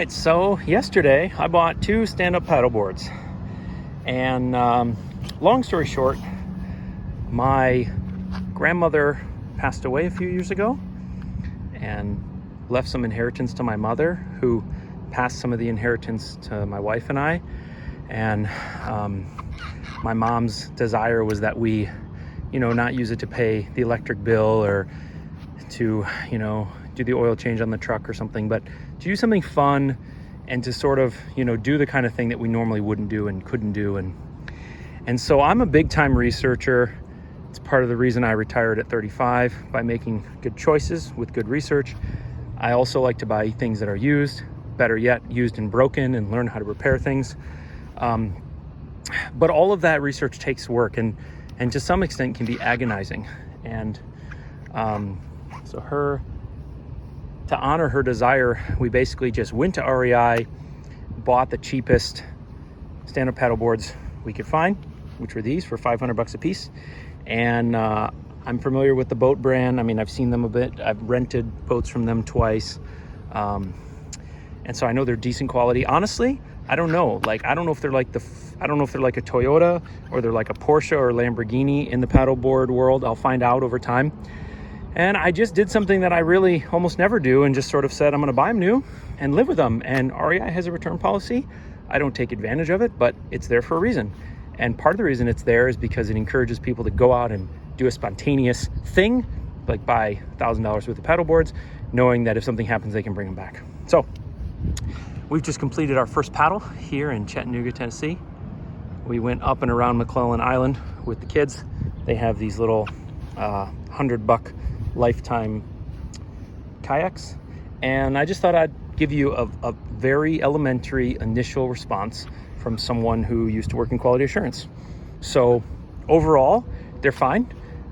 Right, so yesterday I bought 2 stand-up paddle boards, and long story short, my grandmother passed away a few years ago and left some inheritance to my mother, who passed some of the inheritance to my wife and I. And my mom's desire was that we, not use it to pay the electric bill or to, do the oil change on the truck or something, but to do something fun and to sort of, do the kind of thing that we normally wouldn't do and couldn't do. And so I'm a big time researcher. It's part of the reason I retired at 35, by making good choices with good research. I also like to buy things that are used, better yet, used and broken, and learn how to repair things. But all of that research takes work and to some extent can be agonizing. And so to honor her desire, we basically just went to REI, bought the cheapest stand-up paddle boards we could find, which were these for $500 a piece. And I'm familiar with the Bote brand. I mean, I've seen them a bit. I've rented boats from them twice. And so I know they're decent quality. Honestly, I don't know. I don't know if they're like I don't know if they're like a Toyota or they're like a Porsche or Lamborghini in the paddleboard world. I'll find out over time. And I just did something that I really almost never do and just sort of said, I'm going to buy them new and live with them. And REI has a return policy. I don't take advantage of it, but it's there for a reason. And part of the reason it's there is because it encourages people to go out and do a spontaneous thing, like buy $1,000 worth of paddle boards, knowing that if something happens, they can bring them back. So we've just completed our first paddle here in Chattanooga, Tennessee. We went up and around McClellan Island with the kids. They have these little $100 lifetime kayaks. And I just thought I'd give you a very elementary initial response from someone who used to work in quality assurance. So overall, they're fine.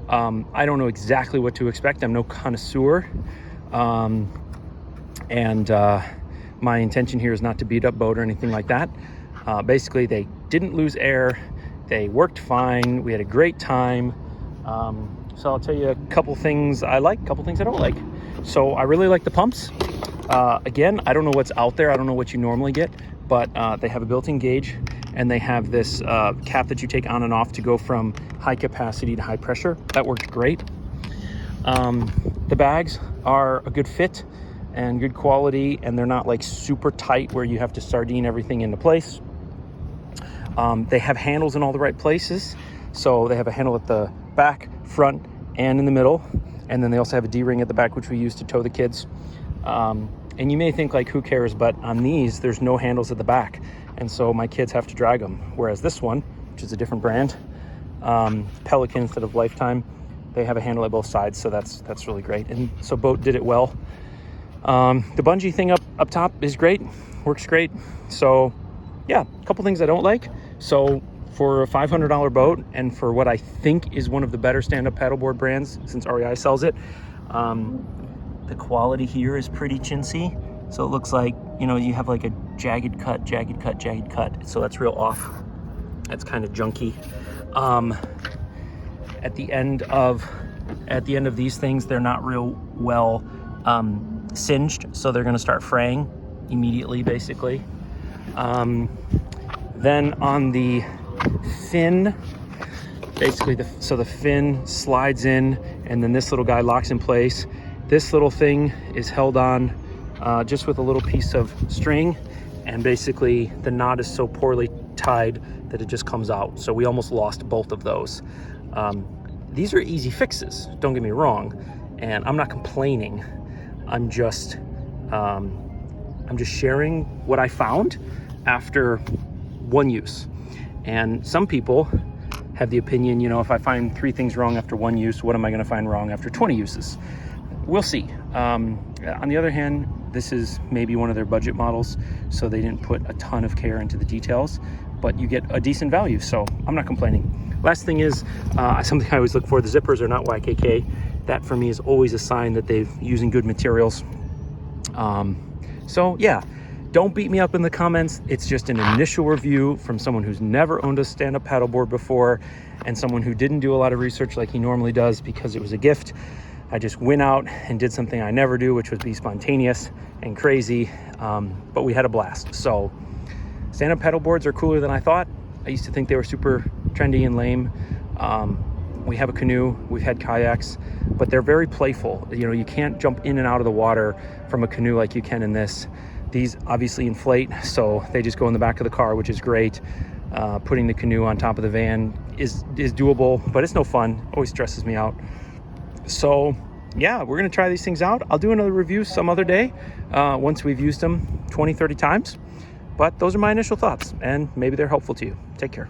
I don't know exactly what to expect. I'm no connoisseur. And my intention here is not to beat up Bote or anything like that. Basically, they didn't lose air. They worked fine. We had a great time. So I'll tell you a couple things I like, a couple things I don't like. So I really like the pumps. Again, I don't know what's out there. I don't know what you normally get, but they have a built-in gauge, and they have this cap that you take on and off to go from high capacity to high pressure. That works great. The bags are a good fit and good quality, and they're not like super tight where you have to sardine everything into place. They have handles in all the right places. So they have a handle at the back, front, and in the middle. And then they also have a D-ring at the back, which we use to tow the kids. And you may think who cares? But on these, there's no handles at the back. And so my kids have to drag them. Whereas this one, which is a different brand, Pelican instead of Lifetime, they have a handle at both sides. So that's really great. And so Bote did it well. The bungee thing up top is great, works great. So yeah, a couple things I don't like. So for a $500 boat, and for what I think is one of the better stand-up paddleboard brands, since REI sells it, the quality here is pretty chintzy. So it looks like, you have like a jagged cut. So that's real off. That's kind of junky. At the end of these things, they're not real well singed, so they're going to start fraying immediately, basically. Then on the fin, basically the fin slides in, and then this little guy locks in place. This little thing is held on just with a little piece of string, and basically the knot is so poorly tied that it just comes out. So we almost lost both of those. These are easy fixes, don't get me wrong, and I'm not complaining. I'm just sharing what I found after one use. And some people have the opinion, if I find 3 things wrong after one use, what am I going to find wrong after 20 uses? We'll see. On the other hand, this is maybe one of their budget models, so they didn't put a ton of care into the details, but you get a decent value, so I'm not complaining. Last thing is something I always look for: the zippers are not YKK. That for me is always a sign that they're using good materials. So yeah, don't beat me up in the comments. It's just an initial review from someone who's never owned a stand-up paddleboard before, and someone who didn't do a lot of research like he normally does because it was a gift. I just went out and did something I never do, which was be spontaneous and crazy, but we had a blast. So stand-up pedal boards are cooler than I thought. I used to think they were super trendy and lame. We have a canoe, we've had kayaks, but they're very playful. You know, you can't jump in and out of the water from a canoe like you can in this. These obviously inflate, so they just go in the back of the car, which is great. Putting the canoe on top of the van is doable, but it's no fun. Always stresses me out. So yeah, we're gonna try these things out. I'll do another review some other day once we've used them 20, 30 times. But those are my initial thoughts, and maybe they're helpful to you. Take care.